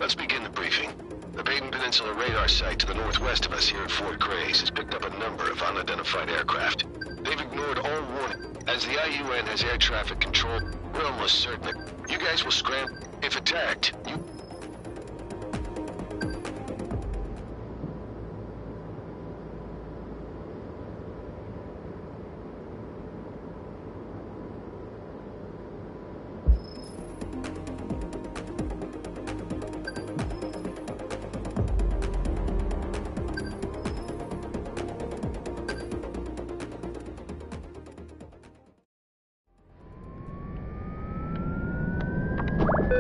Let's begin the briefing. The Baden Peninsula radar site to the northwest of us here at Fort Grays has picked up a number of unidentified aircraft. They've ignored all warning. As the IUN has air traffic control, we're almost certain that you guys will scramble. If attacked, you...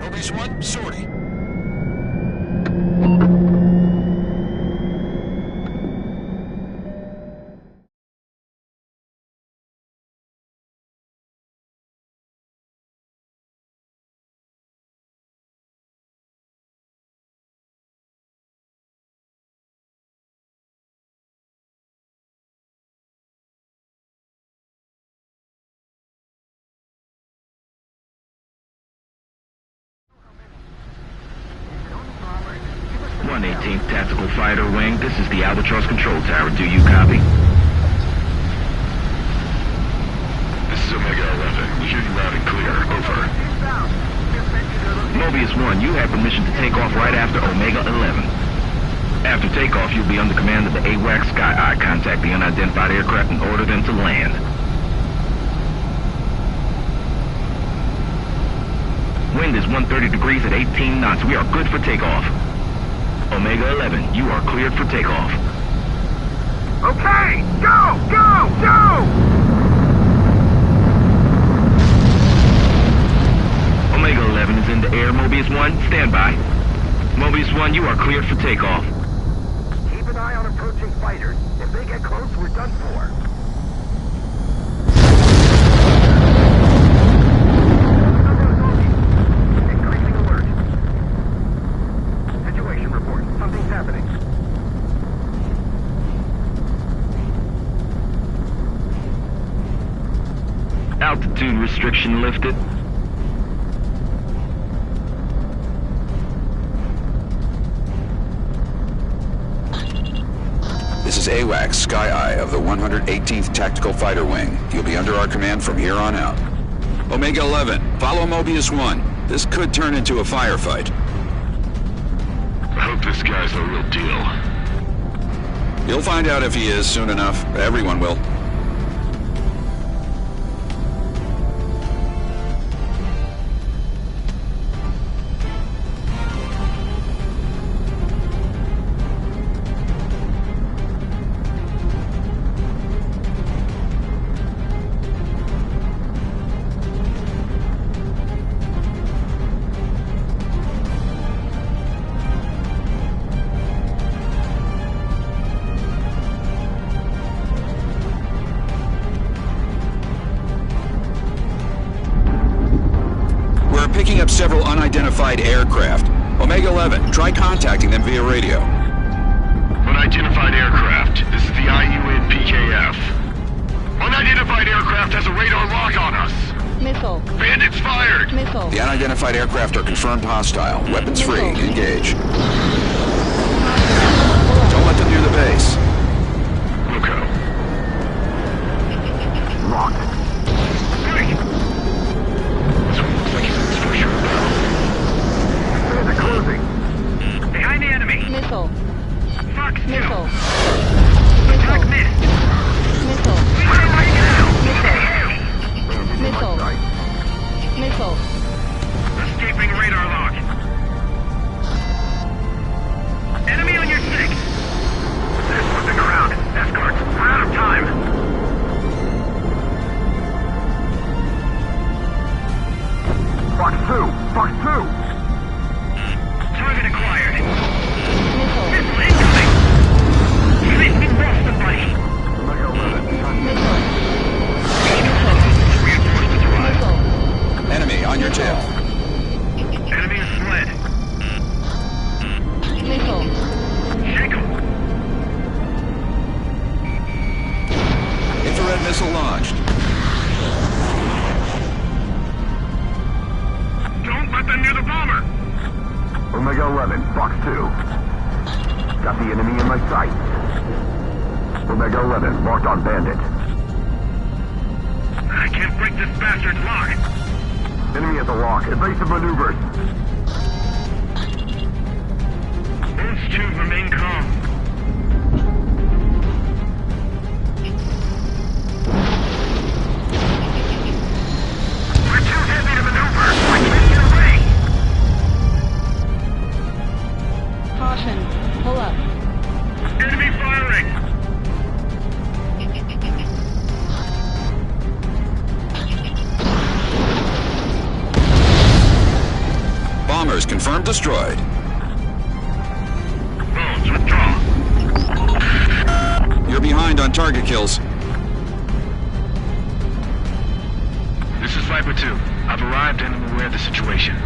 Mobius 1, sortie. Eighteenth Tactical Fighter Wing, this is the Albatross Control Tower. Do you copy? This is Omega 11. We hear you loud and clear. Over. Mobius 1, you have permission to take off right after Omega 11. After takeoff, you'll be under command of the AWACS Sky Eye. Contact the unidentified aircraft and order them to land. Wind is 130 degrees at 18 knots. We are good for takeoff. Omega 11, you are cleared for takeoff. Okay! Go! Go! Go! Omega 11 is in the air. Mobius 1, stand by. Mobius 1, you are cleared for takeoff. Keep an eye on approaching fighters. If they get close, we're done for. Altitude restriction lifted. This is AWACS Sky Eye of the 118th Tactical Fighter Wing. You'll be under our command from here on out. Omega 11, follow Mobius 1. This could turn into a firefight. I hope this guy's the real deal. You'll find out if he is soon enough. Everyone will. picking up several unidentified aircraft. Omega 11, try contacting them via radio. Unidentified aircraft. This is the IUN PKF. Unidentified aircraft has a radar lock on us. Missile. Bandits fired! Missile. The unidentified aircraft are confirmed hostile. Weapons free. Engage. Don't let them near the base. Wilco. Locked. Hey! This one looks like he's in exposure battle. Bandit closing. Behind the enemy! Missile. Fox 2! Missile. Attack Missile. missed! Missile. Fire right now! Missile. Missile. Escaping radar lock. Enemy on your 6! There's something around. Escorts, we're out of time. Fox 2! Fox 2! Target acquired. Missile. Missile incoming! We lost somebody. Omega 11. Missile. Reinforcements arrived. Missile. Enemy on your tail. Enemy is fled. Missile. Shake 'em. Infrared missile launched. Don't let them near the bomber! Omega 11. Fox 2. Got the enemy in my sight. Omega 11. Marked on bandit. I can't break this bastard's lock. Enemy at the lock. Evasive maneuvers. Those 2 remain calm. We're too heavy to maneuver. I can't get away. Caution. Pull up. Enemy firing. Bombers confirmed destroyed. Bones, withdraw. You're behind on target kills. This is Viper 2. I've arrived and I'm aware of the situation.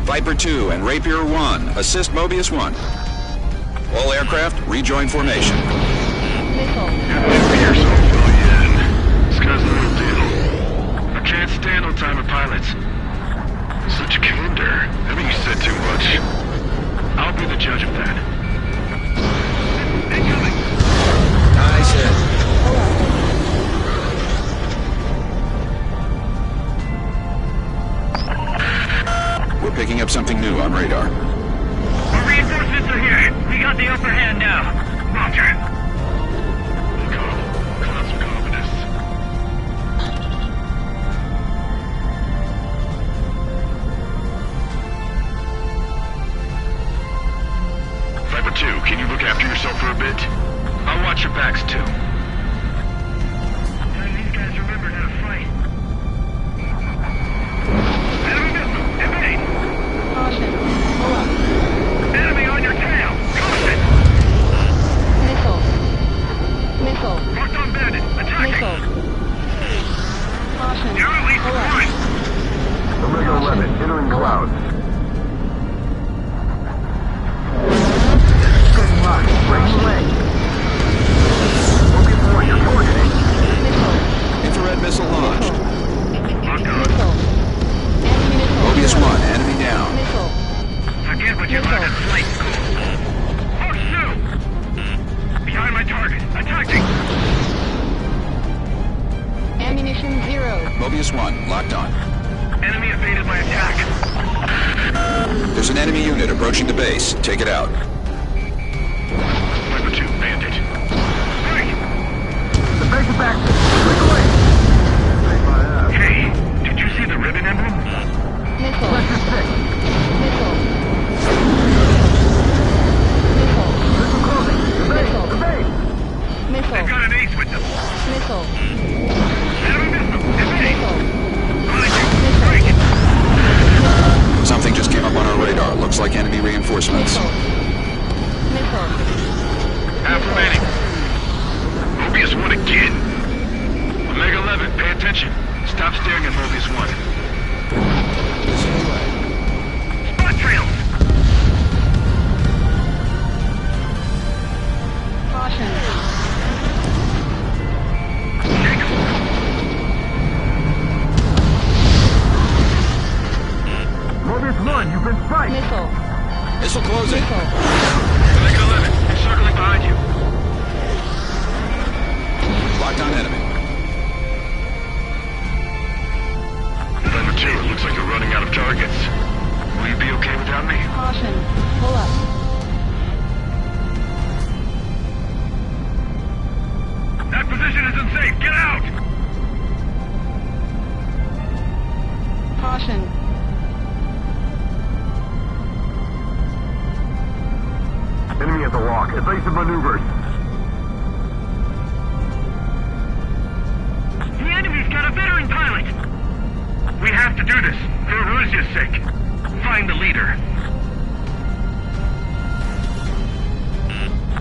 Viper 2 and Rapier 1, assist Mobius 1. All aircraft, rejoin formation. Missile. Here's some fill you in. This guy's the real deal. I can't stand on timer pilots. Such candor. I mean, you said too much. I'll be the judge of that. Incoming. Nice hit. We're picking up something new on radar. Our reinforcements are here. We got the upper hand now. Roger. Clouds of confidence. Viper 2, can you look after yourself for a bit? I'll watch your backs too. These guys remembered how to fight. Enemy missile! Evade! Caution. Pull up. Enemy on your tail! Caution! Missile. Missile. Marked on bandit! Attacking! Missile. Caution. You're at least Pull up. one! Omega 11. Entering clouds. Good luck. Breaking away. Mobius 1. You're targeting. Missile. Infrared missile launched. Locked on. Missile. Enemy missile. Mobius Zero. 1, enemy down. Missile. Forget what you learned at flight school. Horse 2! Behind my target. Attacking! Ammunition 0. Mobius 1, locked on. Enemy evaded my attack. There's an enemy unit approaching the base. Take it out. Viper 2, bandit. Hurry! The base is back. Break away. Save my ass. Hey, did you see the ribbon emblem? Missile. Sector 6. Missile. Missile. Missile closing. Evade. Missile. Evade. Missile. They've got an ace with them. Missile. Enemy missile! Evade! Missile. Behind you! Break it! Something just came up on our radar. Looks like enemy reinforcements. Missile. Missile. Half remaining. Mobius 1 again! Omega 11, pay attention. Stop staring at Mobius 1. 1, you've been spiked! Missile. Missile closing. Missile. Omega 11, encircling behind you. Locked on enemy. Number 2, it looks like you're running out of targets. Will you be okay without me? Caution. Pull up. That position isn't safe. Get out! Caution. Enemy at the lock. Evasive maneuvers. The enemy's got a veteran pilot! We have to do this, for Erusia's sake. Find the leader.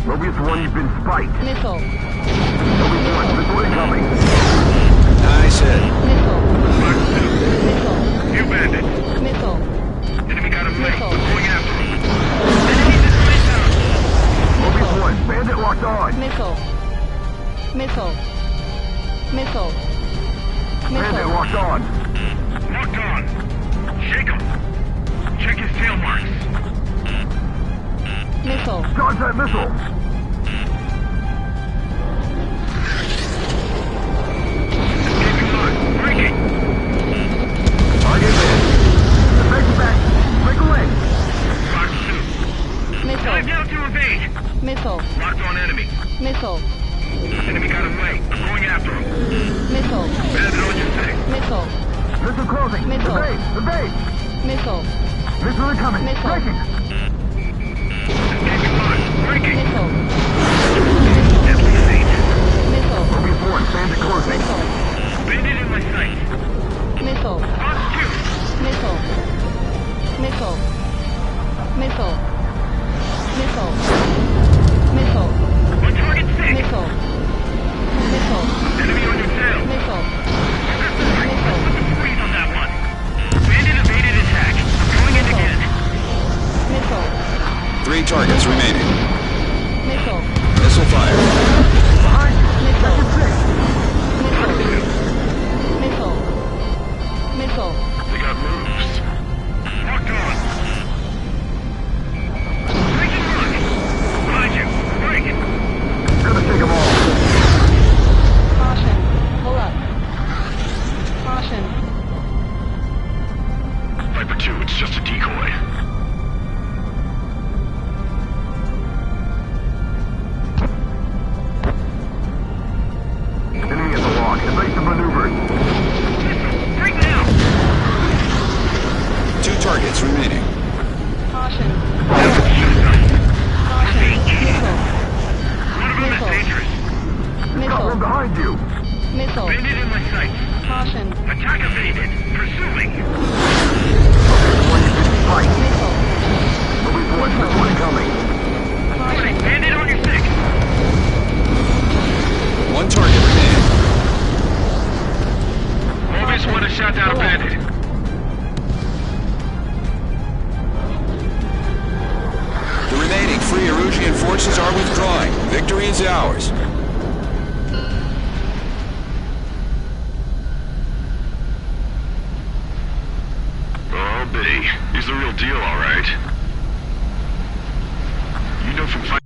Mobius 1, you've been spiked. Missile. Mobius 1, missile incoming. Nice hit. Missile. Mark 2, Missile. you bandits. Missile. Enemy got him late. Missile. We're going after him. Enemy's in my town. Mobius 1, bandit locked on. Missile. Missile. Missile. Bandit Missile. locked on. Locked on. Shake him. Check his tail marks. Missile. Dodge that missile. Escaping line. Breaking. Target hit. Defect back. Break away. Mark 2. Missile. Time now to evade. Missile. Locked on enemy. Missile. Enemy got him late. I'm going after him. Missile. Bandit on your six. Missile. Missile closing. Missile. Evade. Evade. Missile. Missile incoming. Missile. Breaking. Escaping line. Breaking. Missile. Deadly evade. Missile. Mobius 1, bandit closing. Missile. Bandit in my sight. Missile. Box 2. Missile. Missile. Missile. Missile. Missile. On target 6. Missile. Missile. Enemy on your tail. Missile. Missile. Freeze on that one. Bandit evaded attack. Going in again. Missile. 3 targets remaining. Missile. Missile fire. Behind you. Missile. Second 6. Missile. Missile. Missile. We got moves. Locked on. Breaking run. Behind you. Break. Gonna take them all. Caution. Pull up. Caution. Viper 2, it's just a decoy. Enemy at the lock. Evasive maneuvers. Break now. 2 targets remaining. Caution. Caution. One of them is Missile. dangerous. Got one Missile. behind you. Missile. Bandit in my sight. Caution. Attack evaded. Pursuing. Spike. Missile. Mobius 1, missile incoming. Warning, Caution. bandit on your 6. 1 target remaining. Mobius 1 has shot down a bandit. The remaining free Erusian forces are withdrawing. Victory is ours. Oh, B. He's the real deal, all right. You know from fight.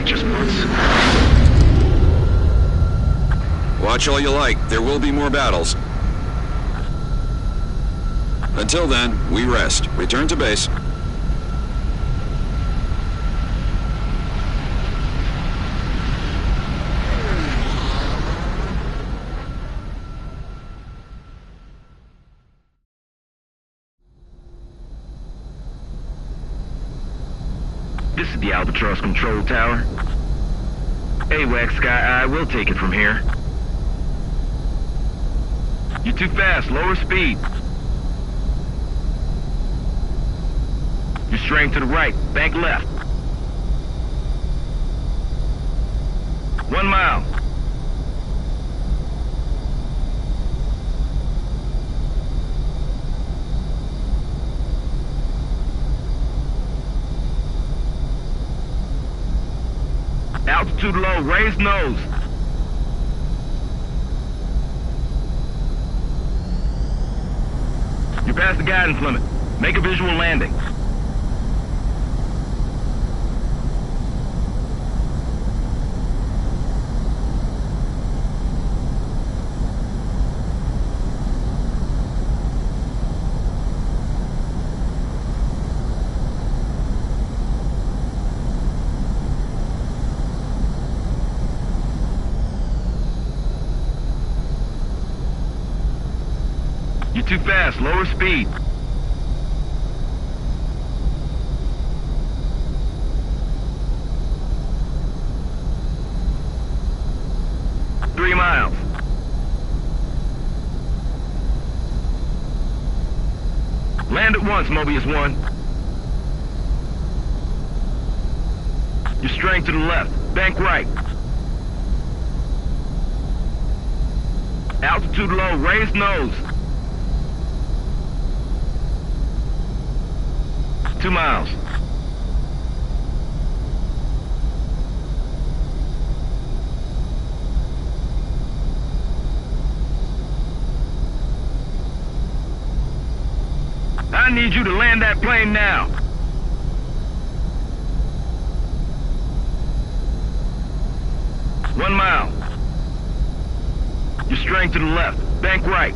Just once. Watch all you like. There will be more battles. Until then, we rest. Return to base. This is the Albatross control tower. AWACS Sky Eye will take it from here. You're too fast. Lower speed. You're straying to the right. Bank left. 1 mile. Altitude low. Raise nose. You're past the guidance limit. Make a visual landing. You're too fast. Lower speed. Three miles. Land at once, Mobius 1. You're straying to the left. Bank right. Altitude low. Raise nose. 2 miles. I need you to land that plane now. One mile. You're straying to the left. Bank right.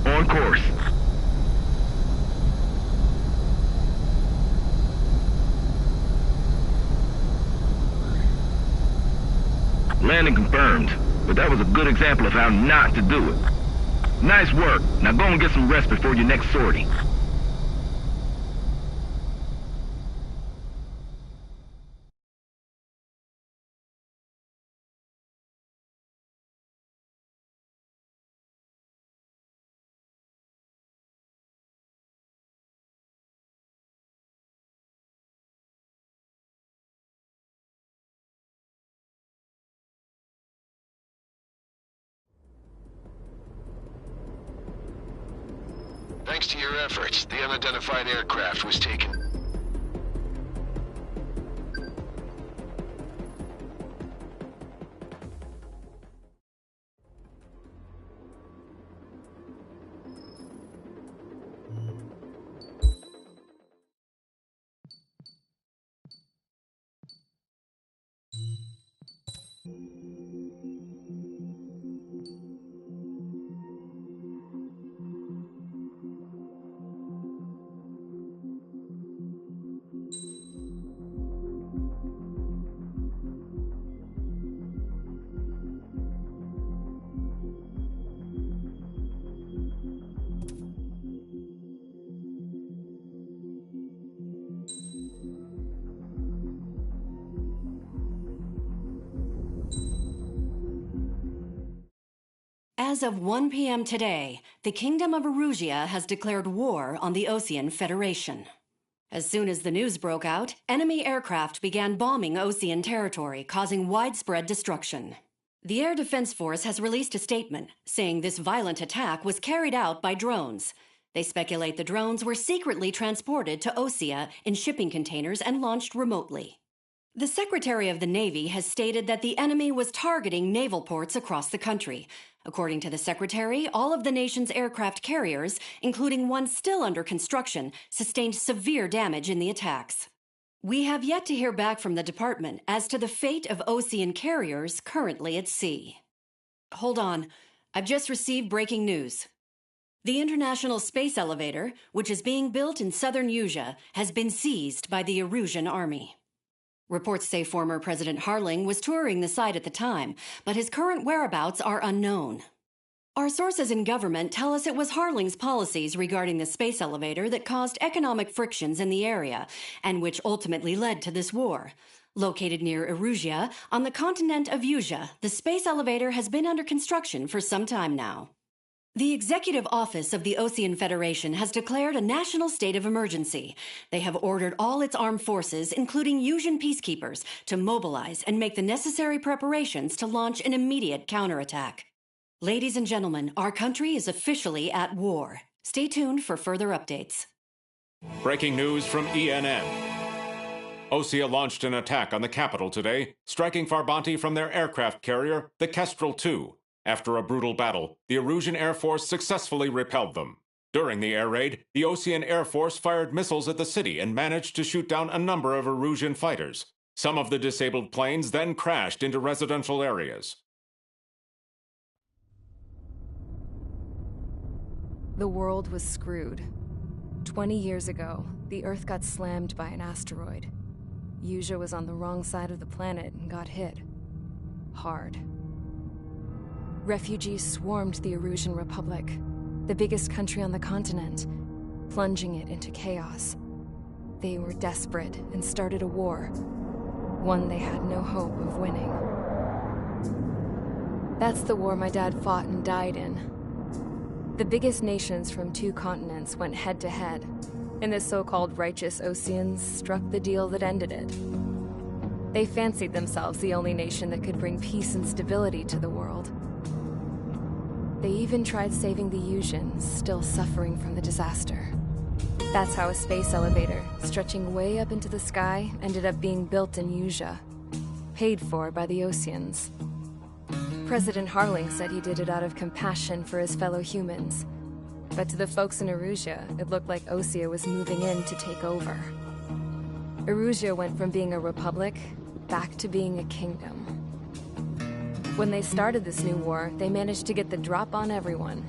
On course. Landing confirmed, but that was a good example of how not to do it. Nice work. Now go and get some rest before your next sortie. Thanks to your efforts, the unidentified aircraft was taken. As of 1 p.m. today, the Kingdom of Erusia has declared war on the Osean Federation. As soon as the news broke out, enemy aircraft began bombing Osean territory, causing widespread destruction. The Air Defense Force has released a statement saying this violent attack was carried out by drones. They speculate the drones were secretly transported to Osea in shipping containers and launched remotely. The Secretary of the Navy has stated that the enemy was targeting naval ports across the country. According to the Secretary, all of the nation's aircraft carriers, including one still under construction, sustained severe damage in the attacks. We have yet to hear back from the department as to the fate of Osean carriers currently at sea. Hold on. I've just received breaking news. The International Space Elevator, which is being built in southern Usea, has been seized by the Erusian Army. Reports say former President Harling was touring the site at the time, but his current whereabouts are unknown. Our sources in government tell us it was Harling's policies regarding the space elevator that caused economic frictions in the area, and which ultimately led to this war. Located near Erusia, on the continent of Usia, the space elevator has been under construction for some time now. The Executive Office of the Osean Federation has declared a national state of emergency. They have ordered all its armed forces, including Usian peacekeepers, to mobilize and make the necessary preparations to launch an immediate counterattack. Ladies and gentlemen, our country is officially at war. Stay tuned for further updates. Breaking news from ENN. Osea launched an attack on the capital today, striking Farbanti from their aircraft carrier, the Kestrel II. After a brutal battle, the Erusian Air Force successfully repelled them. During the air raid, the Osean Air Force fired missiles at the city and managed to shoot down a number of Erusian fighters. Some of the disabled planes then crashed into residential areas. The world was screwed. 20 years ago, the Earth got slammed by an asteroid. Usia was on the wrong side of the planet and got hit. Hard. Refugees swarmed the Erusian Republic, the biggest country on the continent, plunging it into chaos. They were desperate and started a war, one they had no hope of winning. That's the war my dad fought and died in. The biggest nations from 2 continents went head-to-head, and the so-called righteous Oseans struck the deal that ended it. They fancied themselves the only nation that could bring peace and stability to the world. They even tried saving the Usians, still suffering from the disaster. That's how a space elevator, stretching way up into the sky, ended up being built in Usia, paid for by the Oseans. President Harling said he did it out of compassion for his fellow humans. But to the folks in Erusia, it looked like Osea was moving in to take over. Erusia went from being a republic back to being a kingdom. When they started this new war, they managed to get the drop on everyone.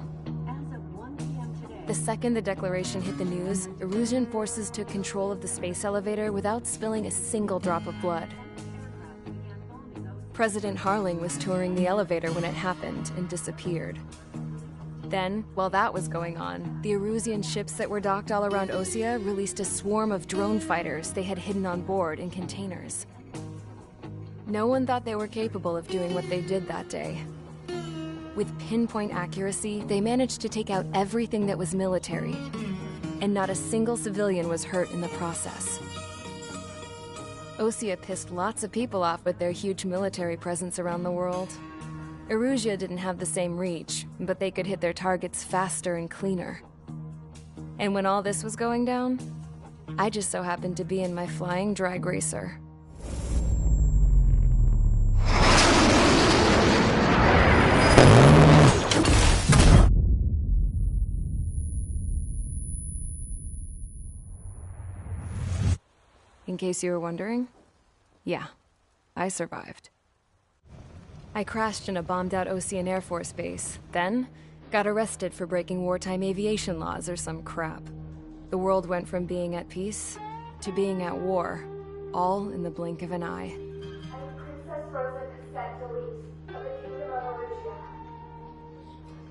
The second the declaration hit the news, Erusian forces took control of the space elevator without spilling a single drop of blood. President Harling was touring the elevator when it happened and disappeared. Then, while that was going on, the Erusian ships that were docked all around Osea released a swarm of drone fighters they had hidden on board in containers. No one thought they were capable of doing what they did that day. With pinpoint accuracy, they managed to take out everything that was military, and not a single civilian was hurt in the process. Osea pissed lots of people off with their huge military presence around the world. Erusia didn't have the same reach, but they could hit their targets faster and cleaner. And when all this was going down, I just so happened to be in my flying drag racer. In case you were wondering, yeah, I survived. I crashed in a bombed-out Osean Air Force base, then got arrested for breaking wartime aviation laws or some crap. The world went from being at peace to being at war, all in the blink of an eye. Princess Rosa Cassette Delete of the Kingdom of Erusia.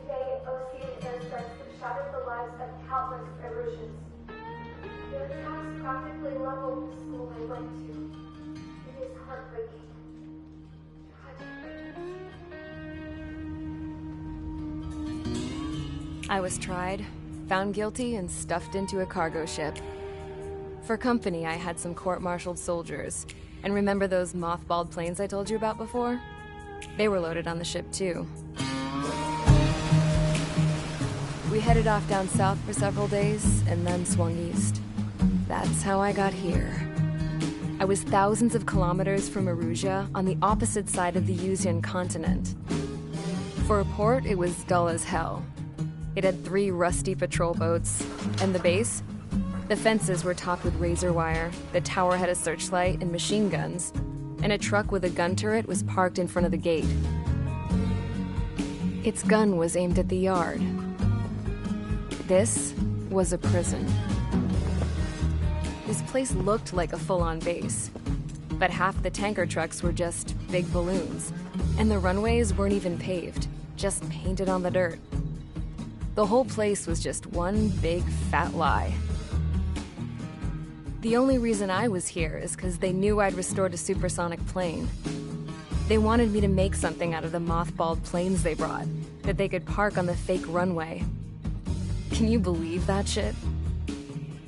Today, Osean airstrikes have shattered the lives of countless Erusians. Their attacks practically leveled the school I went to. It is heartbreaking. I was tried, found guilty, and stuffed into a cargo ship. For company, I had some court-martialed soldiers. And remember those mothballed planes I told you about before? They were loaded on the ship, too. We headed off down south for several days, and then swung east. That's how I got here. I was thousands of kilometers from Erusia, on the opposite side of the Usian continent. For a port, it was dull as hell. It had 3 rusty patrol boats, and the base? The fences were topped with razor wire, the tower had a searchlight and machine guns, and a truck with a gun turret was parked in front of the gate. Its gun was aimed at the yard. This was a prison. This place looked like a full-on base, but half the tanker trucks were just big balloons, and the runways weren't even paved. just painted on the dirt. The whole place was just one big fat lie. The only reason I was here is because they knew I'd restored a supersonic plane. They wanted me to make something out of the mothballed planes they brought, that they could park on the fake runway. Can you believe that shit?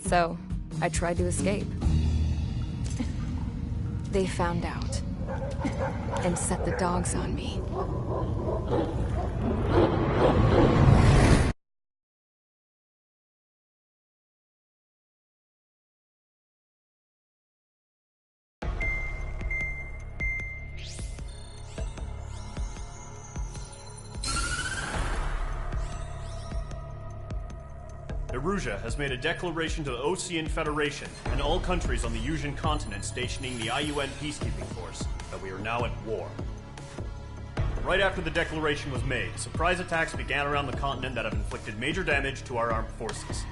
So, I tried to escape. They found out, and set the dogs on me. Erusia has made a declaration to the Osean Federation and all countries on the Yusian continent stationing the IUN peacekeeping force that we are now at war. Right after the declaration was made, surprise attacks began around the continent that have inflicted major damage to our armed forces.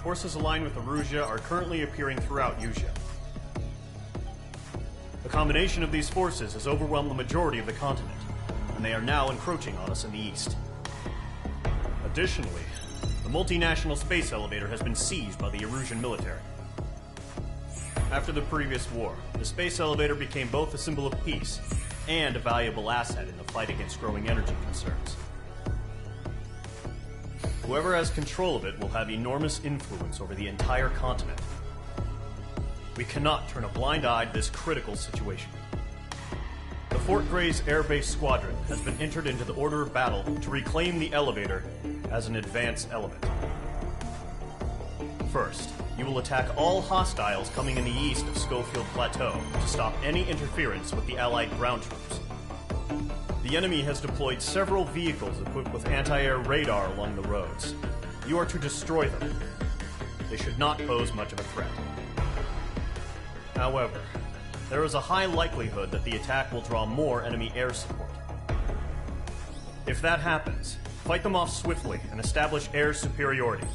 Forces aligned with Erusia are currently appearing throughout Yusia. The combination of these forces has overwhelmed the majority of the continent, and they are now encroaching on us in the east. Additionally, the multinational space elevator has been seized by the Erusian military. After the previous war, the space elevator became both a symbol of peace and a valuable asset in the fight against growing energy concerns. Whoever has control of it will have enormous influence over the entire continent. We cannot turn a blind eye to this critical situation. The Fort Grays Air Base Squadron has been entered into the order of battle to reclaim the elevator as an advance element. First, you will attack all hostiles coming in the east of Schofield Plateau to stop any interference with the Allied ground troops. The enemy has deployed several vehicles equipped with anti-air radar along the roads. You are to destroy them. They should not pose much of a threat. However, there is a high likelihood that the attack will draw more enemy air support. If that happens, fight them off swiftly and establish air superiority.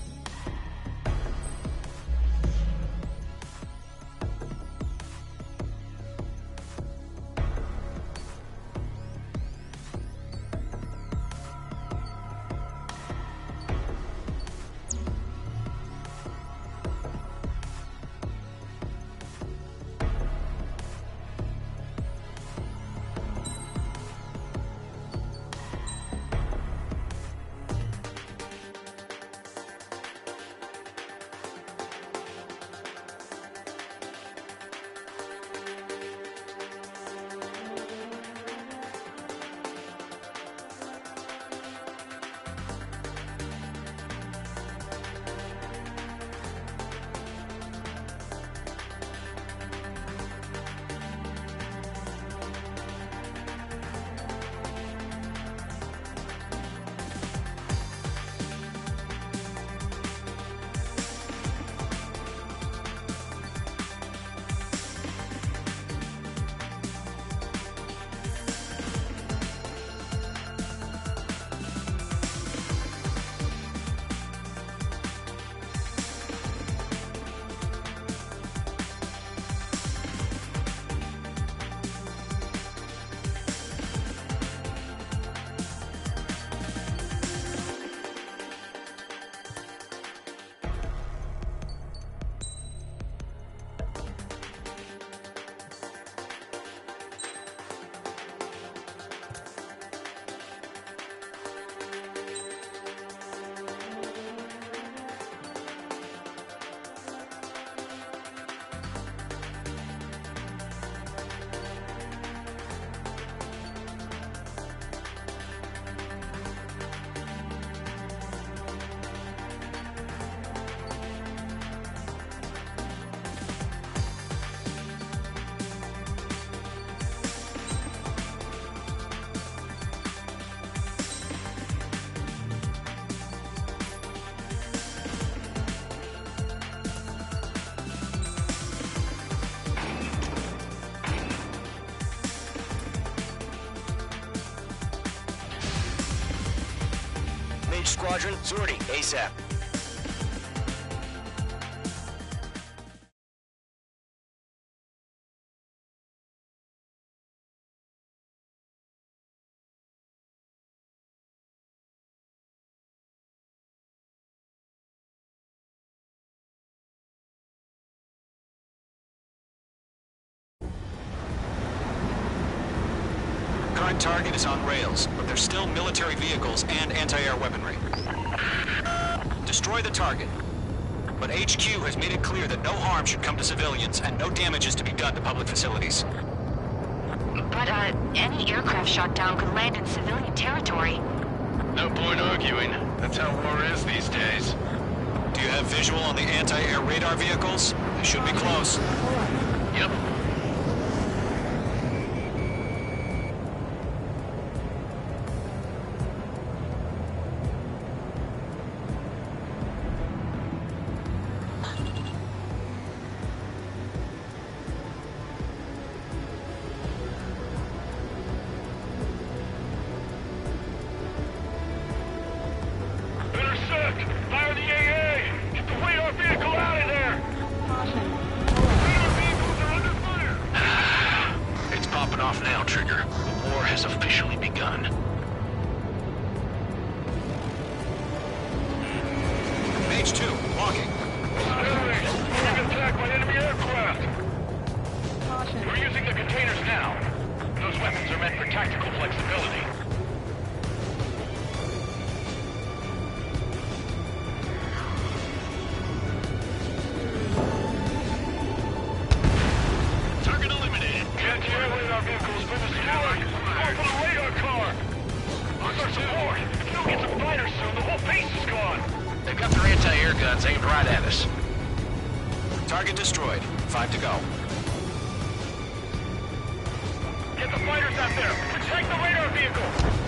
Squadron, sortie, ASAP. target is on rails, but there's still military vehicles and anti-air weaponry. Destroy the target. But HQ has made it clear that no harm should come to civilians and no damage is to be done to public facilities. But, any aircraft shot down could land in civilian territory. No point arguing. That's how war is these days. Do you have visual on the anti-air radar vehicles? They should be close. Yep. Fire the AA! Get the radar vehicle out of there! Caution. Radar vehicles are under fire! It's popping off now, Trigger. The war has officially begun. Mage 2, walking. Enemies! Being attacked by enemy aircraft! Caution. We're using the containers now. Those weapons are meant for tactical flexibility. Target eliminated. Anti-air radar vehicles been destroyed! Go for the radar car! Where's our support? If we don't get some fighters soon, the whole base is gone! They've got their anti-air guns aimed right at us. Target destroyed. 5 to go. Get the fighters out there! Protect the radar vehicle!